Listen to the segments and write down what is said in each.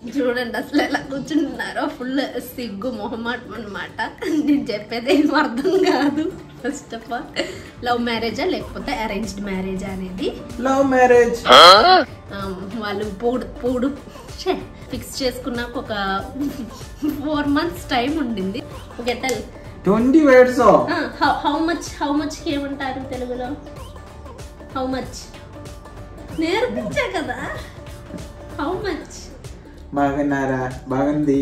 చూడండి అసలు ఎలా కూర్చుంటున్నారో, ఫుల్ సిగ్గు మొహమాటం అనమాట. నేను చెప్పేది ఏం అర్థం కాదు. ఫస్ట్ ఆఫ్ ఆల్ లవ్ మ్యారేజా లేకపోతే అరేంజ్డ్ మ్యారేజా అనేది. Love marriage. వాళ్ళు పూడు ఫిక్స్ చేసుకున్నాక ఒక 4 months టైం ఉండింది. Okay tell 20 words. How much ఏమంటారు తెలుగులో? హౌ మచ్ నేర్పించా కదా. హౌ మచ్ బాగున్నారా? బాగుంది.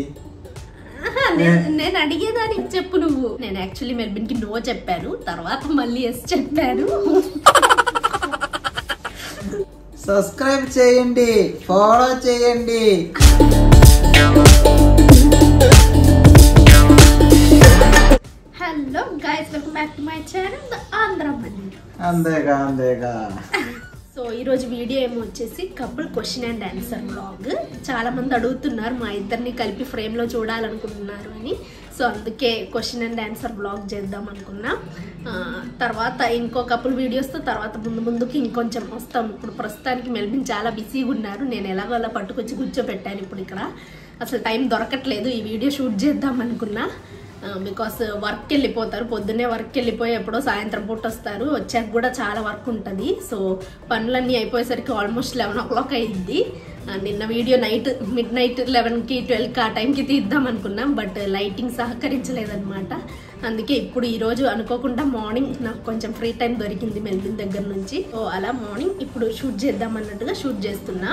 నేను అడిగేదానికి చెప్పు నువ్వు. నేను యాక్చువల్లీ మెల్బిన్ కి నో చెప్పాను, తర్వాత మళ్ళీ ఎస్ చెప్పాను. సబ్స్క్రైబ్ చేయండి, ఫాలో చేయండి. Hello guys, welcome back to my channel the Andhra Malli. అందేగా సో ఈరోజు వీడియో ఏమో వచ్చేసి couple question and answer blog. చాలా మంది అడుగుతున్నారు మా ఇద్దరిని కలిపి ఫ్రేమ్లో చూడాలనుకుంటున్నారు అని. సో అందుకే క్వశ్చన్ అండ్ ఆన్సర్ బ్లాగ్ చేద్దాం అనుకున్నా. తర్వాత ఇంకో కపుల్ వీడియోస్తో తర్వాత ముందుకి ఇంకొంచెం వస్తాం. ఇప్పుడు ప్రస్తుతానికి మెల్బిన్ చాలా బిజీగా ఉన్నారు. నేను ఎలాగోలా పట్టుకొచ్చి కూర్చోబెట్టాను. ఇప్పుడు ఇక్కడ అసలు టైం దొరకట్లేదు. ఈ వీడియో షూట్ చేద్దాం అనుకున్నా. బికాస్ వర్క్కి వెళ్ళిపోతారు. పొద్దున్నే వర్క్కి వెళ్ళిపోయి ఎప్పుడో సాయంత్రం పూట వస్తారు. వచ్చాక కూడా చాలా వర్క్ ఉంటుంది. సో పనులన్నీ అయిపోయేసరికి ఆల్మోస్ట్ 11 o'clock అయ్యింది. నిన్న వీడియో మిడ్ నైట్ 11కి 12కి ఆ టైంకి తీద్దాం అనుకున్నాం. బట్ లైటింగ్ సహకరించలేదన్నమాట. అందుకే ఇప్పుడు ఈరోజు అనుకోకుండా మార్నింగ్ నాకు కొంచెం ఫ్రీ టైం దొరికింది మెల్బిన్ దగ్గర నుంచి. సో అలా మార్నింగ్ ఇప్పుడు షూట్ చేద్దాం అన్నట్టుగా షూట్ చేస్తున్నా.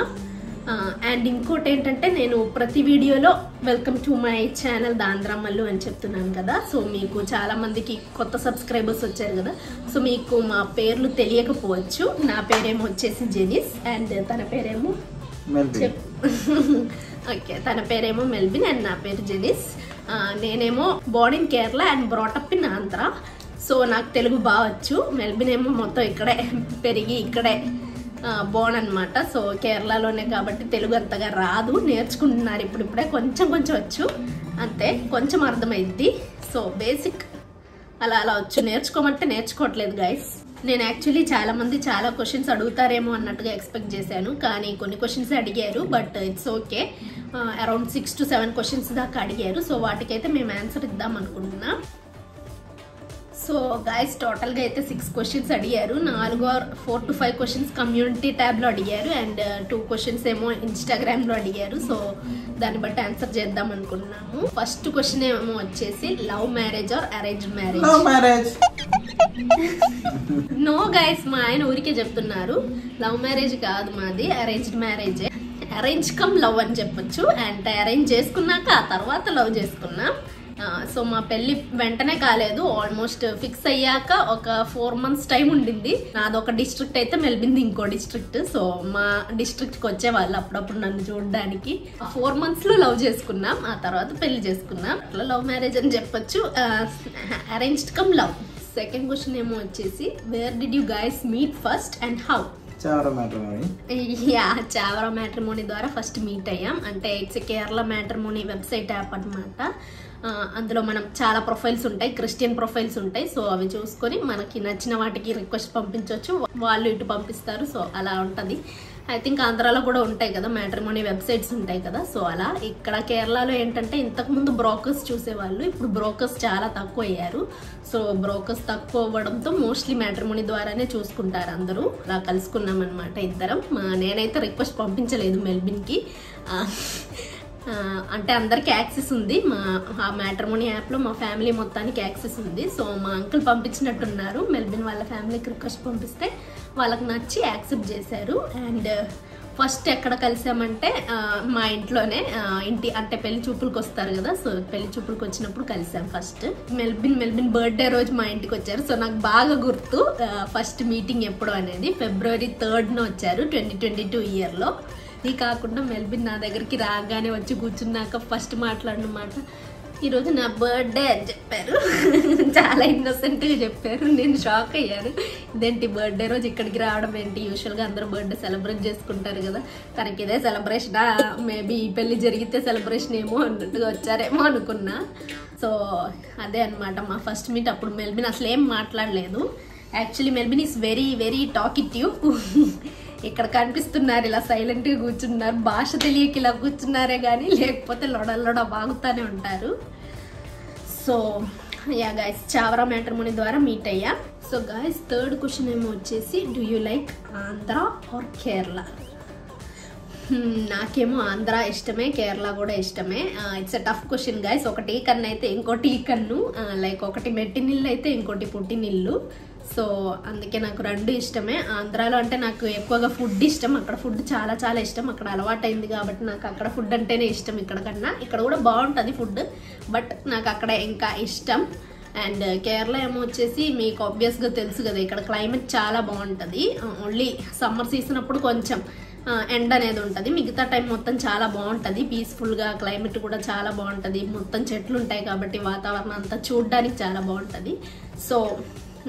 అండ్ ఇంకోటి ఏంటంటే, నేను ప్రతి వీడియోలో welcome to my channel the Andhra Mallu అని చెప్తున్నాను కదా. సో మీకు చాలా మందికి కొత్త సబ్స్క్రైబర్స్ వచ్చారు కదా. సో మీకు మా పేర్లు తెలియకపోవచ్చు. నా పేరేమో వచ్చేసి జెనిస్ అండ్ తన పేరేమో ఓకే, తన పేరేమో మెల్బిన్ అండ్ నా పేరు జెనిస్. నేనేమో Born in Kerala and brought up in Andhra. So నాకు తెలుగు బావచ్చు. మెల్బిన్ ఏమో మొత్తం ఇక్కడే పెరిగి ఇక్కడే బోర్న్ అనమాట. సో కేరళలోనే కాబట్టి తెలుగు అంతగా రాదు. నేర్చుకుంటున్నారు ఇప్పుడిప్పుడే, కొంచెం వచ్చు అంతే. కొంచెం అర్థమైద్ది. సో బేసిక్ అలా వచ్చు. నేర్చుకోమంటే నేర్చుకోవట్లేదు గైస్. నేను యాక్చువల్లీ చాలా మంది చాలా క్వశ్చన్స్ అడుగుతారేమో అన్నట్టుగా ఎక్స్పెక్ట్ చేశాను. కానీ కొన్ని క్వశ్చన్స్ అడిగారు. But it's okay. Around 6 to 7 questions దాకా అడిగారు. సో వాటికైతే మేము ఆన్సర్ ఇద్దాం అనుకుంటున్నాం. సో గైస్ టోటల్గా అయితే 6 questions అడిగారు. 4 to 5 questions కమ్యూనిటీ ట్యాబ్లో అడిగారు అండ్ 2 questions ఏమో ఇన్స్టాగ్రామ్లో అడిగారు. సో దాన్ని బట్టి ఆన్సర్ చేద్దాం అనుకున్నాము. ఫస్ట్ క్వశ్చన్ ఏమో వచ్చేసి love marriage or arranged marriage? Love marriage. No guys, మా ఆయన ఊరికే చెప్తున్నారు. లవ్ మ్యారేజ్ కాదు మాది, అరేంజ్డ్ మ్యారేజే. అరేంజ్ కమ్ లవ్ అని చెప్పొచ్చు. అండ్ అరేంజ్ చేసుకున్నాక ఆ తర్వాత లవ్ చేసుకున్నాం. సో మా పెళ్లి వెంటనే కాలేదు. ఆల్మోస్ట్ ఫిక్స్ అయ్యాక ఒక 4 months టైం ఉండింది. నాదొక డిస్ట్రిక్ట్ అయితే మెల్బిన్ ఇంకో డిస్ట్రిక్ట్. సో మా డిస్ట్రిక్ట్కి వచ్చేవాళ్ళు అప్పుడప్పుడు నన్ను చూడడానికి. 4 months లో లవ్ చేసుకున్నాం. ఆ తర్వాత పెళ్లి చేసుకున్నాం. అట్లా లవ్ మ్యారేజ్ అని చెప్పొచ్చు. Arranged cum love. Second question ఏమో వచ్చేసి where did you guys meet first and how? Chavara matrimony. Chavara matrimony ద్వారా ఫస్ట్ మీట్ అయ్యాం. అంటే it's Kerala matrimony website app అనమాట. అందులో మనం చాలా ప్రొఫైల్స్ ఉంటాయి, క్రిస్టియన్ ప్రొఫైల్స్ ఉంటాయి. సో అవి చూసుకొని మనకి నచ్చిన వాటికి రిక్వెస్ట్ పంపించవచ్చు, వాళ్ళు ఇటు పంపిస్తారు. సో అలా ఉంటుంది. ఐ థింక్ ఆంధ్రాలో కూడా ఉంటాయి కదా మ్యాట్రిమోనీ వెబ్సైట్స్ ఉంటాయి కదా. సో అలా ఇక్కడ కేరళలో ఏంటంటే ఇంతకుముందు బ్రోకర్స్ చూసేవాళ్ళు, ఇప్పుడు బ్రోకర్స్ చాలా తక్కువ అయ్యారు. సో బ్రోకర్స్ తక్కువ అవ్వడంతో మోస్ట్లీ మ్యాట్రిమోనీ ద్వారానే చూసుకుంటారు అందరూ. అలా కలుసుకున్నాం అనమాట ఇద్దరం. నేనైతే రిక్వెస్ట్ పంపించలేదు మెల్బిన్కి. అంటే అందరికి యాక్సెస్ ఉంది. ఆ మ్యాట్రిమోనీ యాప్లో మా ఫ్యామిలీ మొత్తానికి యాక్సెస్ ఉంది. సో మా అంకుల్ పంపించినట్టున్నారు. మెల్బిన్ వాళ్ళ ఫ్యామిలీకి రిక్వెస్ట్ పంపిస్తే వాళ్ళకి నచ్చి యాక్సెప్ట్ చేశారు. అండ్ ఫస్ట్ ఎక్కడ కలిసామంటే మా ఇంట్లోనే. అంటే పెళ్లి చూపులకు వస్తారు కదా. సో పెళ్లి చూపులకు వచ్చినప్పుడు కలిసాం ఫస్ట్. మెల్బిన్ బర్త్డే రోజు మా ఇంటికి వచ్చారు. సో నాకు బాగా గుర్తు ఫస్ట్ మీటింగ్ ఎప్పుడు అనేది. February 3rd వచ్చారు 2022 yearలో. ఇది కాకుండా మెల్బిన్ నా దగ్గరికి రాగానే వచ్చి కూర్చున్నాక ఫస్ట్ మాట్లాడినమాట, ఈరోజు నా బర్త్డే అని చెప్పారు. చాలా ఇన్నోసెంట్గా చెప్పారు. నేను షాక్ అయ్యాను. ఇదేంటి బర్త్డే రోజు ఇక్కడికి రావడం ఏంటి? యూజువల్గా అందరూ బర్త్డే సెలబ్రేట్ చేసుకుంటారు కదా, తనకి ఇదే సెలబ్రేషనా? మేబీ ఈ పెళ్లి జరిగితే సెలబ్రేషన్ ఏమో అన్నట్టుగా వచ్చారేమో అనుకున్నా. సో అదే అనమాట మా ఫస్ట్ మీట్. అప్పుడు మెల్బిన్ అసలు ఏం మాట్లాడలేదు. Actually Melbin is very talkative. ఇక్కడ కనిపిస్తున్నారు ఇలా సైలెంట్ గా కూర్చున్నారు, భాష తెలియక ఇలా కూర్చున్నారే కానీ లేకపోతే లొడ బాగుతానే ఉంటారు. So yeah guys, Chavara matrimony ద్వారా మీట్ అయ్యా. సో గైస్, థర్డ్ క్వశ్చన్ ఏమో వచ్చేసి, do you like Andhra or Kerala? నాకేమో ఆంధ్ర ఇష్టమే, కేరళ కూడా ఇష్టమే. It's a tough question guys. ఒకటి కన్ను అయితే ఇంకోటి కన్ను, లైక్ ఒకటి మెట్టినిల్లు అయితే ఇంకోటి పుట్టినిల్లు. సో అందుకే నాకు రెండు ఇష్టమే. ఆంధ్రాలో అంటే నాకు ఎక్కువగా ఫుడ్ ఇష్టం, అక్కడ ఫుడ్ చాలా చాలా ఇష్టం, అక్కడ అలవాటైంది కాబట్టి నాకు అక్కడ ఫుడ్ అంటేనే ఇష్టం. ఇక్కడ కన్నా ఇక్కడ కూడా బాగుంటుంది ఫుడ్, బట్ నాకు అక్కడ ఇంకా ఇష్టం. అండ్ కేరళ ఏమో వచ్చేసి మీకు ఆబ్వియస్గా తెలుసు కదా, ఇక్కడ క్లైమేట్ చాలా బాగుంటుంది. ఓన్లీ సమ్మర్ సీజన్ అప్పుడు కొంచెం ఎండ్ అనేది ఉంటుంది, మిగతా టైం మొత్తం చాలా బాగుంటుంది, పీస్ఫుల్గా, క్లైమేట్ కూడా చాలా బాగుంటుంది, మొత్తం చెట్లు ఉంటాయి కాబట్టి వాతావరణం అంతా చూడడానికి చాలా బాగుంటుంది. సో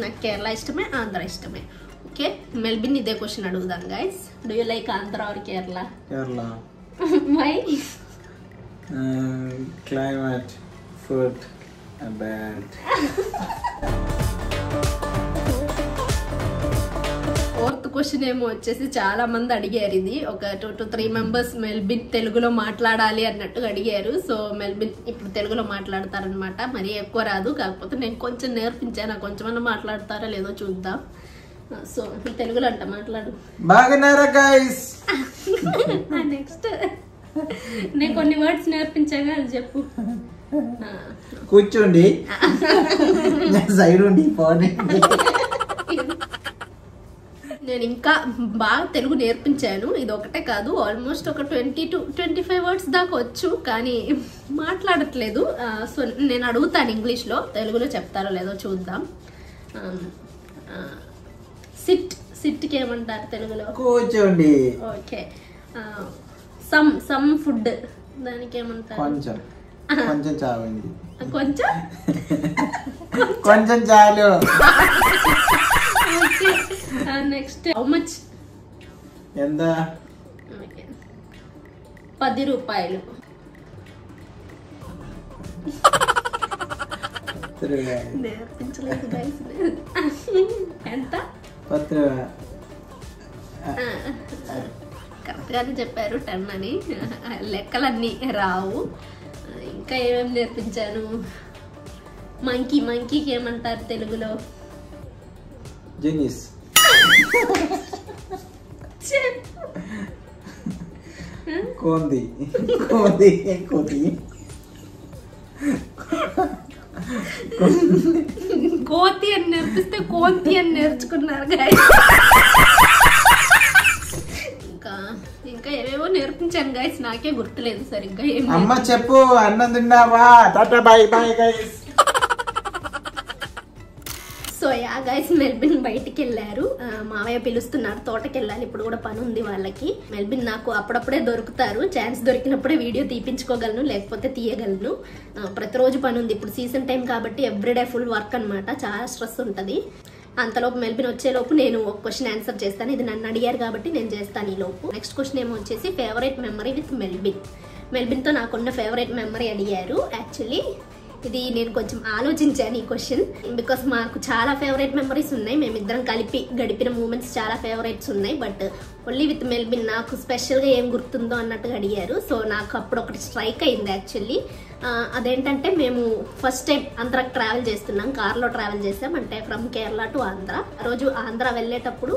నాకు కేరళ ఇష్టమే, ఆంధ్ర ఇష్టమే. ఓకే, మెల్బిన్ ఇదే క్వశ్చన్ అడుగుదాం గైస్. Do you like Andhra or Kerala? Kerala. Why? Climate, food bad. Fourth question ఏమో వచ్చేసి చాలా మంది అడిగారు, ఇది ఒక 2 to 3 మెంబర్స్ మెల్బిన్ తెలుగులో మాట్లాడాలి అన్నట్టుగా అడిగారు. సో మెల్బిన్ ఇప్పుడు తెలుగులో మాట్లాడతారనమాట, మరీ ఎక్కువ రాదు, కాకపోతే నేను కొంచెం నేర్పించాను, కొంచెమన్నా మాట్లాడతారా లేదో చూద్దాం. సో తెలుగులో అంట మాట్లాడు. బాగున్నారా గైస్? నెక్స్ట్ నేను కొన్ని వర్డ్స్ నేర్పించాగా, అది చెప్పు. కూర్చోండి, సైడ్ ఉండి పోనీ. నేను ఇంకా బాగా తెలుగు నేర్పించాను, ఇది ఒకటే కాదు, ఆల్మోస్ట్ ఒక 20 to 25 వర్డ్స్ దాకా వచ్చు, కానీ మాట్లాడట్లేదు. సో నేను అడుగుతాను ఇంగ్లీష్లో, తెలుగులో చెప్తారో లేదో చూద్దాం. సిట్కి ఏమంటారు తెలుగులో? కూర్చోండి. ఓకే. సమ్ ఫుడ్, దానికి ఏమంటారు? కొంచెం కొంచెం చావండి. కొంచెం కొంచెం చాలు. Next, how much? ఎంత? 10 రూపాయలు. నేర్పించలేదు గైస్. ఎంత? 10 రూపాయలు. కరెక్ట్ గానే చెప్పారు, 10 అని. లెక్కలన్నీ రావు. ఇంకా ఏమేమి నేర్పించాను? మంకీకి ఏమంటారు తెలుగులో? జెనిస్. కోంది. కోతి అని నేర్పిస్తే కోంతి అని నేర్చుకున్నారు గైస్. ఇంకా ఏవేవో నేర్పించాను గైస్, నాకే గుర్తులేదు సరిగ్గా. అమ్మ చెప్పు, అన్నం తిన్నావా? Tata bye bye guys. So yeah guys, Melbin బయటికి వెళ్ళారు, మావయ్య పిలుస్తున్నారు, తోటకి వెళ్ళాలి, ఇప్పుడు కూడా పని ఉంది వాళ్ళకి. మెల్బిన్ నాకు అప్పుడప్పుడే దొరుకుతారు, ఛాన్స్ దొరికినప్పుడే వీడియో తీపించుకోగలను, లేకపోతే తీయగలను. ప్రతిరోజు పని ఉంది, ఇప్పుడు సీజన్ టైం కాబట్టి ఎవ్రీడే ఫుల్ వర్క్ అనమాట, చాలా స్ట్రెస్ ఉంటుంది. అంతలోపు మెల్బిన్ వచ్చేలోపు నేను ఒక క్వశ్చన్ ఆన్సర్ చేస్తాను, ఇది నన్ను అడిగారు కాబట్టి నేను చేస్తాను ఈ లోపు. నెక్స్ట్ క్వశ్చన్ ఏమో వచ్చేసి, ఫేవరెట్ మెమరీ విత్ మెల్బిన్తో నాకున్న ఫేవరెట్ మెమరీ అడిగారు. యాక్చువల్లీ ఇది నేను కొంచెం ఆలోచించాను ఈ క్వశ్చన్, బికాస్ మాకు చాలా ఫేవరెట్ మెమరీస్ ఉన్నాయి, మేమిద్దరం కలిపి గడిపిన మూమెంట్స్ చాలా ఫేవరెట్స్ ఉన్నాయి, బట్ ఓన్లీ విత్ మెల్బిన్ నాకు స్పెషల్గా ఏం గుర్తుందో అన్నట్టుగా అడిగారు. సో నాకు అప్పుడు ఒకటి స్ట్రైక్ అయింది యాక్చువల్లీ. అదేంటంటే, మేము ఫస్ట్ టైం ఆంధ్రాకి ట్రావెల్ చేస్తున్నాం, కార్లో ట్రావెల్ చేసాం, అంటే ఫ్రమ్ కేరళ టు ఆంధ్ర. ఆ రోజు ఆంధ్ర వెళ్ళేటప్పుడు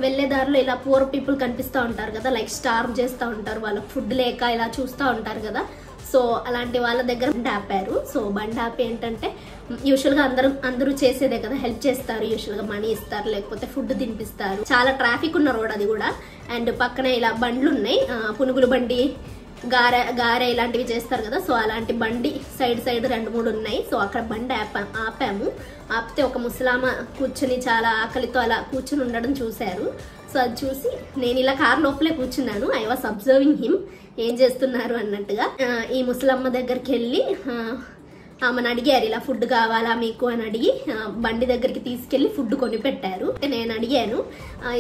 వెళ్ళేదారిలో ఇలా పూర్ పీపుల్ కనిపిస్తూ ఉంటారు కదా, లైక్ స్టార్వ్ చేస్తూ ఉంటారు, వాళ్ళకి ఫుడ్ లేక ఇలా చూస్తూ ఉంటారు కదా. సో అలాంటి వాళ్ళ దగ్గర బండి ఆపారు. సో బండి ఆపి ఏంటంటే, యూజువల్గా అందరూ చేసేదే కదా, హెల్ప్ చేస్తారు, యూజువల్గా మనీ ఇస్తారు, లేకపోతే ఫుడ్ తినిపిస్తారు. చాలా ట్రాఫిక్ ఉన్న రోడ్ అది కూడా, అండ్ పక్కనే ఇలా బండ్లు ఉన్నాయి, పునుగులు బండి, గారె ఇలాంటివి చేస్తారు కదా. సో అలాంటి బండి సైడ్ 2-3 ఉన్నాయి. సో అక్కడ బండి ఆపాము. ఆపితే ఒక ముసలామ కూర్చుని చాలా ఆకలితో అలా కూర్చుని ఉండడం చూశారు. సో అది చూసి నేను ఇలా కార్ లోపలే కూర్చున్నాను, ఐ వాస్ అబ్జర్వింగ్ హిమ్, ఏం చేస్తున్నారు అన్నట్టుగా. ఈ ముసలమ్మ దగ్గరికి వెళ్ళి ఆమెను అడిగారు, ఇలా ఫుడ్ కావాలా మీకు అని అడిగి బండి దగ్గరికి తీసుకెళ్లి ఫుడ్ కొనిపెట్టారు. నేను అడిగాను,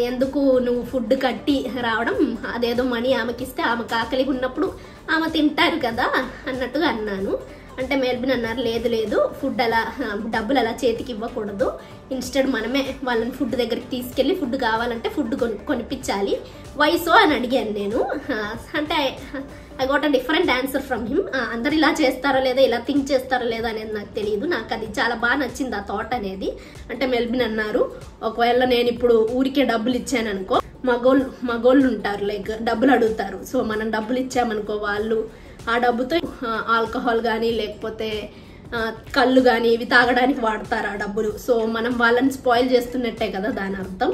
ఎందుకు నువ్వు ఫుడ్ కట్టి రావడం, అదేదో మనీ ఆమెకి ఇస్తే ఆమె ఆకలిగా ఉన్నప్పుడు ఆమె తింటారు కదా అన్నట్టుగా అన్నాను. అంటే మెల్బిన్ అన్నారు లేదు లేదు ఫుడ్ అలా డబ్బులు అలా చేతికి ఇవ్వకూడదు, ఇన్స్టెడ్ మనమే వాళ్ళని ఫుడ్ దగ్గరికి తీసుకెళ్ళి ఫుడ్ కావాలంటే ఫుడ్ కొనిపించాలి, వయసు అని అడిగాను నేను. అంటే I got a different answer from him. అందరు ఇలా చేస్తారో లేదా ఇలా థింక్ చేస్తారో లేదా అనేది నాకు తెలియదు, నాకు అది చాలా బాగా నచ్చింది ఆ థాట్ అనేది. అంటే మెల్బిన్ అన్నారు ఒకవేళ నేను ఇప్పుడు ఊరికే డబ్బులు ఇచ్చాను అనుకో, మగోళ్ళు ఉంటారు లైక్ డబ్బులు అడుగుతారు, సో మనం డబ్బులు ఇచ్చామనుకో వాళ్ళు ఆ డబ్బుతో ఆల్కహాల్ కానీ లేకపోతే కళ్ళు కానీ ఇవి తాగడానికి వాడతారు ఆ డబ్బులు. సో మనం వాళ్ళని స్పాయిల్ చేస్తున్నట్టే కదా దాని అర్థం.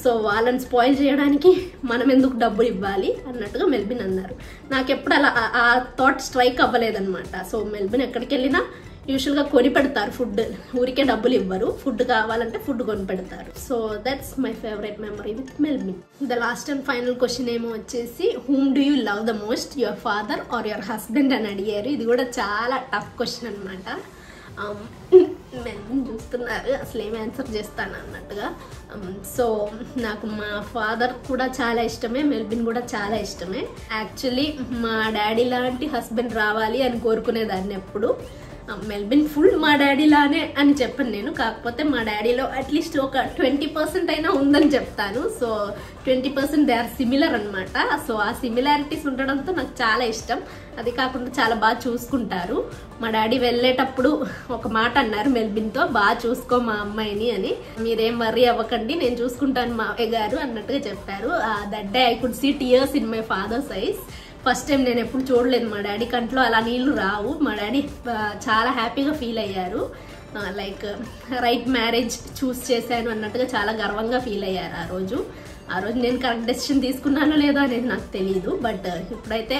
సో వాళ్ళని స్పాయిల్ చేయడానికి మనం ఎందుకు డబ్బులు ఇవ్వాలి అన్నట్టుగా మెల్బిన్ అన్నారు. నాకు ఎప్పుడు అలా ఆ థాట్ స్ట్రైక్ అవ్వలేదన్నమాట. సో మెల్బిన్ ఎక్కడికి వెళ్ళినా యూజువల్గా కొని పెడతారు ఫుడ్, ఊరికే డబ్బులు ఇవ్వరు, ఫుడ్ కావాలంటే ఫుడ్ కొని పెడతారు. So that's my favourite memory with Melbin. The last and final question ఏమో వచ్చేసి whom do you love the most, your father or your husband అని అడిగారు. ఇది కూడా చాలా టఫ్ క్వశ్చన్ అనమాట. మెల్బిన్ చూస్తున్నారు అసలు ఏం ఆన్సర్ చేస్తాను అన్నట్టుగా. సో నాకు మా ఫాదర్ కూడా చాలా ఇష్టమే, మెల్బిన్ కూడా చాలా ఇష్టమే. యాక్చువల్లీ మా డాడీ లాంటి హస్బెండ్ రావాలి అని కోరుకునేదాన్ని ఎప్పుడు. మెల్బిన్ ఫుల్ మా డాడీ లానే అని చెప్పను నేను, కాకపోతే మా డాడీలో అట్లీస్ట్ ఒక 20% అయినా ఉందని చెప్తాను. సో 20% దే ఆర్ సిమిలర్ అనమాట. సో ఆ సిమిలారిటీస్ ఉండడంతో నాకు చాలా ఇష్టం. అది కాకుండా చాలా బాగా చూసుకుంటారు. మా డాడీ వెళ్ళేటప్పుడు ఒక మాట అన్నారు మెల్బిన్తో, బాగా చూసుకో మా అమ్మాయిని అని, మీరేం వర్రీ అవ్వకండి నేను చూసుకుంటాను మావయ్య గారు అన్నట్టుగా చెప్పారు. That day I could see tears in my father's eyes. First time నేను ఎప్పుడు చూడలేదు మా డాడీ కంట్లో అలా నీళ్లు రావు. మా డాడీ చాలా హ్యాపీగా ఫీల్ అయ్యారు, లైక్ రైట్ మ్యారేజ్ చూస్ చేశాను అన్నట్టుగా చాలా గర్వంగా ఫీల్ అయ్యారు ఆ రోజు. నేను కరెక్ట్ డెసిషన్ తీసుకున్నానో లేదో అనేది నాకు తెలియదు, బట్ ఇప్పుడైతే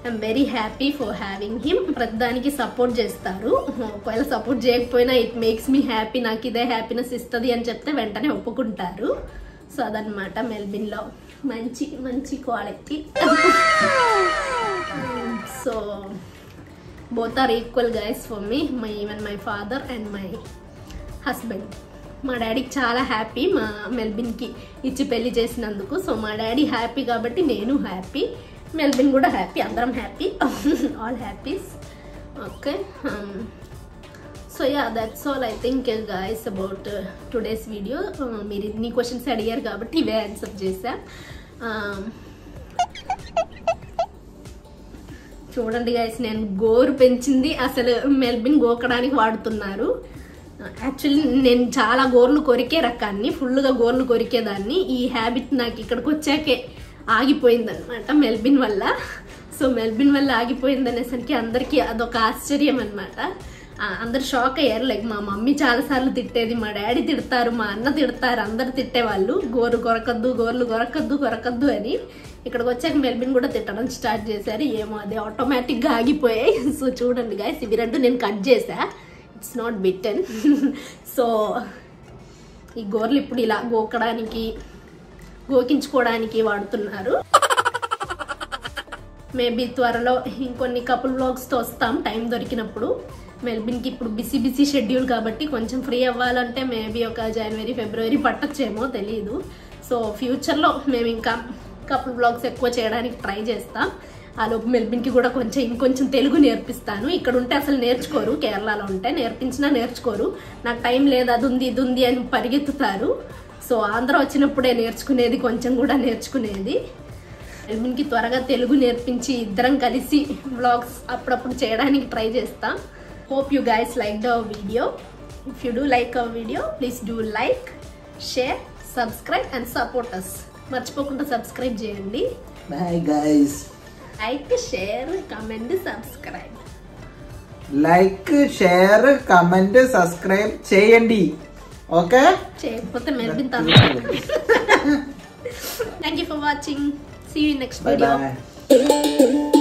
I'm very happy for having him. ప్రతిదానికి సపోర్ట్ చేస్తారు, ఒకవేళ సపోర్ట్ చేయకపోయినా ఇట్ మేక్స్ మీ హ్యాపీ, నాకు ఇదే హ్యాపీనెస్ ఇస్తుంది అని చెప్తే వెంటనే ఒప్పుకుంటారు. సో అదనమాట మెల్బిన్లో మంచి మంచి quality. So both are equal guys for me, even my father and my husband. మా డాడీకి చాలా హ్యాపీ మా మెల్బిన్కి ఇచ్చి పెళ్లి చేసినందుకు. సో మా డాడీ హ్యాపీ కాబట్టి నేను హ్యాపీ, మెల్బిన్ కూడా హ్యాపీ, అందరం happy, all happies. Okay, so yeah that's all I think guys about today's video. మీరు ఇన్ని క్వశ్చన్స్ అడిగారు కాబట్టి ఇవే ఆన్సర్ చేశా. చూడండి గైస్, నేను గోరు పెంచింది అసలు మెల్బిన్ గోకడానికి వాడుతున్నారు. యాక్చువల్లీ నేను చాలా గోర్లు కొరికే రకాన్ని, ఫుల్గా గోర్లు కొరికేదాన్ని. ఈ హ్యాబిట్ నాకు ఇక్కడికి వచ్చాకే ఆగిపోయిందనమాట మెల్బిన్ వల్ల. సో మెల్బిన్ వల్ల ఆగిపోయింది అనేసరికి అందరికీ అదొక ఆశ్చర్యం అనమాట. అందరు షాక్ అయ్యారు. లైక్ మా మమ్మీ చాలాసార్లు తిట్టేది, మా డాడీ తిడతారు, మా అన్న తిడతారు, అందరు తిట్టేవాళ్ళు గోర్లు కొరకద్దు అని. ఇక్కడికి వచ్చాక మెల్బిన్ కూడా తిట్టడం స్టార్ట్ చేశారు. ఏమో అది ఆటోమేటిక్గా ఆగిపోయాయి. సో చూడండి గైస్, ఇవి రెండు నేను కట్ చేసా, ఇట్స్ నాట్ బిటెన్. సో ఈ గోర్లు ఇప్పుడు ఇలా గోకించుకోవడానికి వాడుతున్నారు. మేబీ త్వరలో ఇంకొన్ని కపుల్ వ్లాగ్స్తో వస్తాం టైం దొరికినప్పుడు. మెల్బిన్కి ఇప్పుడు బిజీ షెడ్యూల్ కాబట్టి కొంచెం ఫ్రీ అవ్వాలంటే మేబీ ఒక జనవరి ఫిబ్రవరి పట్టొచ్చేమో తెలియదు. సో ఫ్యూచర్లో మేము ఇంకా కపుల్ వ్లాగ్స్ ఎక్కువ చేయడానికి ట్రై చేస్తాం. ఆలోపు మెల్బిన్కి కూడా ఇంకొంచెం తెలుగు నేర్పిస్తాను. ఇక్కడ ఉంటే అసలు నేర్చుకోరు, కేరళలో ఉంటే నేర్పించినా నేర్చుకోరు. నాకు టైం లేదు, అది ఉంది అని పరిగెత్తుతారు. సో ఆంధ్ర వచ్చినప్పుడే నేర్చుకునేది, కొంచెం కూడా నేర్చుకునేది. మెల్బిన్కి త్వరగా తెలుగు నేర్పించి ఇద్దరం కలిసి వ్లాగ్స్ అప్పుడప్పుడు చేయడానికి ట్రై చేస్తాం. Hope you guys liked our video. If you do like our video, please do like, share, subscribe and support us. మర్చిపోకుండా సబ్స్క్రైబ్ చేయండి. Bye guys. Like, share, comment, subscribe. Like, share, comment, subscribe చేయండి. Okay? చేయకపోతే మెల్బిన్ తాను. Thank you for watching. See you in next video. Bye bye.